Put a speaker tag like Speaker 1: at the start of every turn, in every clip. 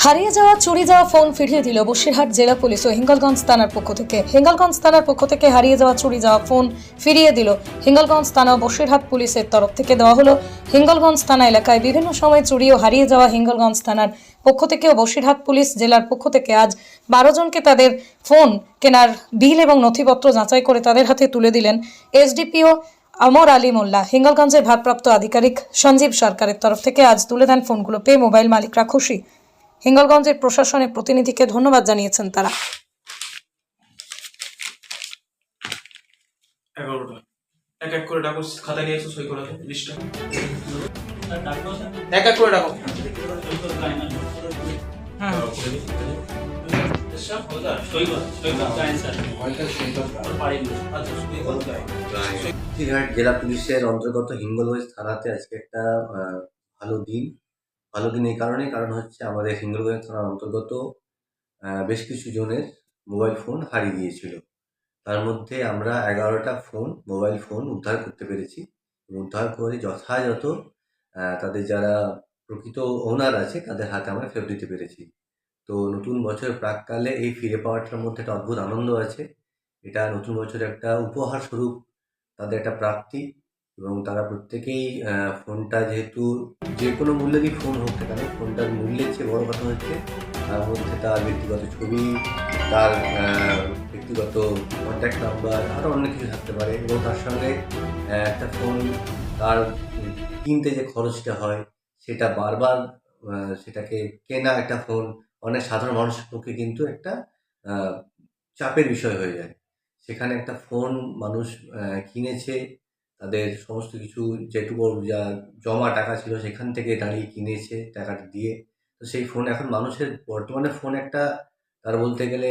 Speaker 1: হারিয়ে যাওয়া চুরি যাওয়া ফোন ফিরিয়ে দিল বসিরহাট জেলা পুলিশ ও হিঙ্গলগঞ্জ থানার পক্ষ থেকে। হিঙ্গলগঞ্জ থানার পক্ষ থেকে হারিয়ে যাওয়া চুরি যাওয়া ফোন ফিরিয়ে দিল হিঙ্গলগঞ্জ থানা ও বসিরহাট পুলিশের তরফ থেকে দেওয়া হলো। হিঙ্গলগঞ্জ থানা এলাকায় বিভিন্ন সময় চুরি ও হারিয়ে যাওয়া হিঙ্গলগঞ্জ থানার পক্ষ থেকে ও বসিরহাট পুলিশ জেলার পক্ষ থেকে আজ 12 জনকে তাদের ফোন কেনার বিল এবং নথিপত্র যাচাই করে তাদের হাতে তুলে দিলেন এসডিপিও আমর আলী মোল্লা। হিঙ্গলগঞ্জের ভারপ্রাপ্ত আধিকারিক সঞ্জীব সরকারের তরফ থেকে আজ তুলে দেন ফোনগুলো পেয়ে মোবাইল মালিকরা খুশি। হিঙ্গলগঞ্জের প্রশাসনের প্রতিনিধিকে ধন্যবাদ জানিয়েছেন তারা।
Speaker 2: 11টা এক এক করে ডাকো, খাতা নিয়ে এসো, সই করে দাও লিস্টটা। এক এক করে ডাকো। হ্যাঁ
Speaker 3: বসিরহাট জেলা পুলিশের অন্তর্গত হিঙ্গলগঞ্জ থানাতে আজকে একটা ভালো দিন এই কারণ হচ্ছে আমাদের হিঙ্গলগঞ্জ থানার অন্তর্গত বেশ কিছু জনের মোবাইল ফোন হারিয়ে গিয়েছিল। তার মধ্যে আমরা 11টা মোবাইল ফোন উদ্ধার করতে পেরেছি। উদ্ধার করে যথাযথ তাদের যারা প্রকৃত ওনার আছে তাদের হাতে আমরা ফেরত দিতে পেরেছি। তো নতুন বছর প্রাককালে এই ফিরে পাওয়াটার মধ্যে একটা অদ্ভুত আনন্দ আছে। এটা নতুন বছরের একটা উপহার স্বরূপ তাদের একটা প্রাপ্তি, এবং তারা প্রত্যেকেই ফোনটা যেহেতু যে কোনো মূল্যেরই ফোন হোক না কেন, ফোনটার মূল্যের চেয়ে বড় কথা হচ্ছে তার মধ্যে তার ব্যক্তিগত ছবি, তার ব্যক্তিগত কন্ট্যাক্ট নাম্বার, আরও অনেক কিছু থাকতে পারে। এবং তার সঙ্গে একটা ফোন তার কিনতে যে খরচটা হয় সেটা বারবার সেটাকে কেনা একটা ফোন অনেক সাধারণ মানুষের পক্ষে কিন্তু একটা চাপের বিষয় হয়ে যায়। সেখানে একটা ফোন মানুষ কিনেছে, তাদের সমস্ত কিছু যেটুকু যা জমা টাকা ছিল সেখান থেকে দাঁড়িয়ে কিনেছে টাকাটা দিয়ে। তো সেই ফোন এখন মানুষের বর্তমানে ফোন একটা তার বলতে গেলে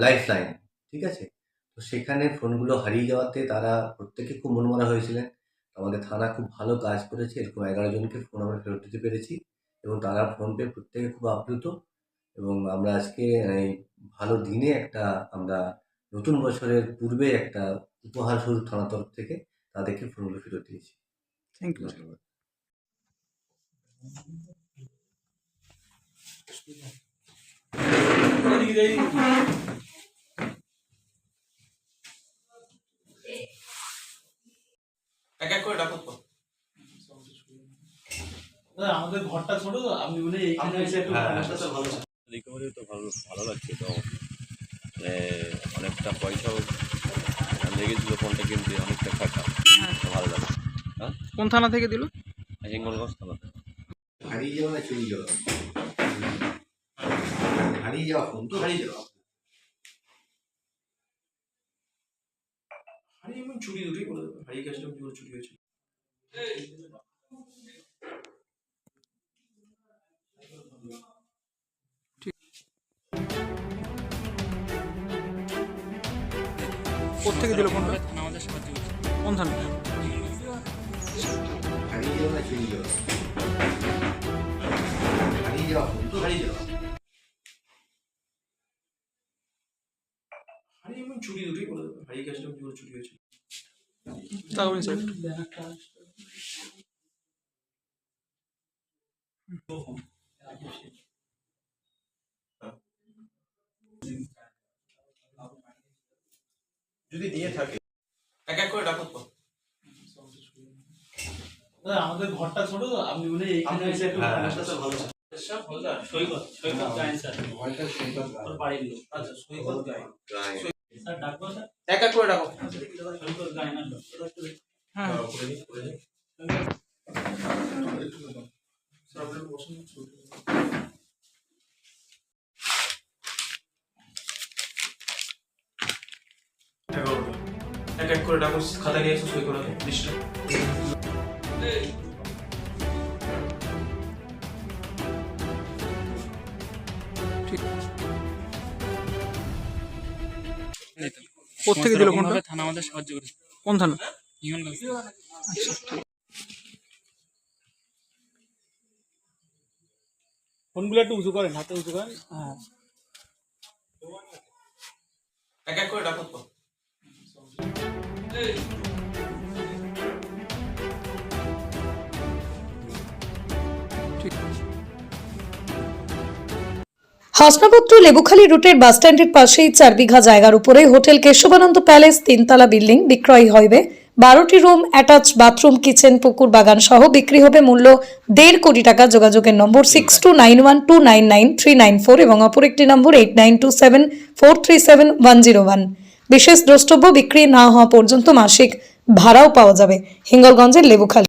Speaker 3: লাইফ লাইন, ঠিক আছে? তো সেখানে ফোনগুলো হারিয়ে যাওয়াতে তারা প্রত্যেকে খুব মনমরা হয়েছিলেন। আমাদের থানা খুব ভালো কাজ করেছে, এরকম 11 জনকে ফোন আমরা ফেরত দিতে পেরেছি এবং তারা ফোন পেয়ে প্রত্যেকে খুব আপ্লুত। এবং আমরা আজকে এই ভালো দিনে একটা আমরা নতুন বছরের পূর্বে একটা উপহার স্বরূপ থানার তরফ থেকে তাদেরকে ফোনগুলো ফেরত দিয়েছি।
Speaker 4: Thank you.
Speaker 2: এক এক করে ডাকো।
Speaker 5: আমাদের ঘরটা ছোট, আপনি বলে এইখানে এসে একটু ভালো
Speaker 6: রিকভারি তো ভালো লাগছে। তো অনেকটা পয়সাও লেগেছিল ফোনটা কিনতে, অনেকটা টাকা। ভালো লাগছে।
Speaker 4: কোন থানা থেকে দিল?
Speaker 6: হিঙ্গলগঞ্জ থানা।
Speaker 3: হারিয়ে যাওয়া না চুরি যাওয়া? হারিয়ে যাওয়া ফোন তো হারিয়ে যাওয়া।
Speaker 2: হারিয়ে এবং চুরি দুটোই বলে দেবো। হারিয়ে গেছিলাম, চুরি হয়েছিল।
Speaker 4: কোথেকে দিল ফোনটা? কোন থানা?
Speaker 3: হারিয়ে যাওয়া না চুরি যাওয়া? হারিয়ে যাওয়া ফোন তো হারিয়ে যাওয়া।
Speaker 2: হারিয়ে এবং চুরি দুটোই বলে দেবো। হারিয়ে গেছিলাম, চুরি হয়েছিল।
Speaker 4: তাহলে স্যার
Speaker 2: যদি নিয়ে থাকে এক এক করে ডাকো।
Speaker 5: আমাদের ঘরটা ছোট, আপনি বলে এইখানে এসে একটু ভালো সই কর স্যার। বাড়ির লোক। আচ্ছা, সই কর স্যার, ডাকবো স্যার।
Speaker 2: এক এক করে ডাকো।
Speaker 5: সই কর গায়নার লোক।
Speaker 4: হ্যাঁ
Speaker 2: এক এক করে ডাকো, খাতা নিয়ে এসো, সই করে দাও লিস্টটা।
Speaker 4: কোথেকে দিল ফোনটা?
Speaker 5: থানা আমাদের সাহায্য করেছে।
Speaker 4: কোন থানা?
Speaker 5: ফোনগুলো একটু উঁচু করেন, হাতে উঁচু করেন। হ্যাঁ,
Speaker 2: এক এক করে ডাকো।
Speaker 4: ঠিক।
Speaker 1: হাসনাবাদ টু লেবুখালী রুটের বাসস্ট্যান্ডের পাশেই 4 বিঘা জায়গার উপরে হোটেল কেশবানন্দ প্যালেস 3তলা বিল্ডিং বিক্রয় হবে। 12টি রুম, অ্যাটাচ বাথরুম, কিচেন, পুকুর বাগান সহ বিক্রি হবে মূল্য 1.5 কোটি টাকা। যোগাযোগের নম্বর 6291299394 এবং অপর একটি নম্বর 8927437101। বিশেষ দ্রষ্টব্য, বিক্রি না হওয়া পর্যন্ত মাসিক ভাড়াও পাওয়া যাবে। হিঙ্গলগঞ্জের লেবুখালী।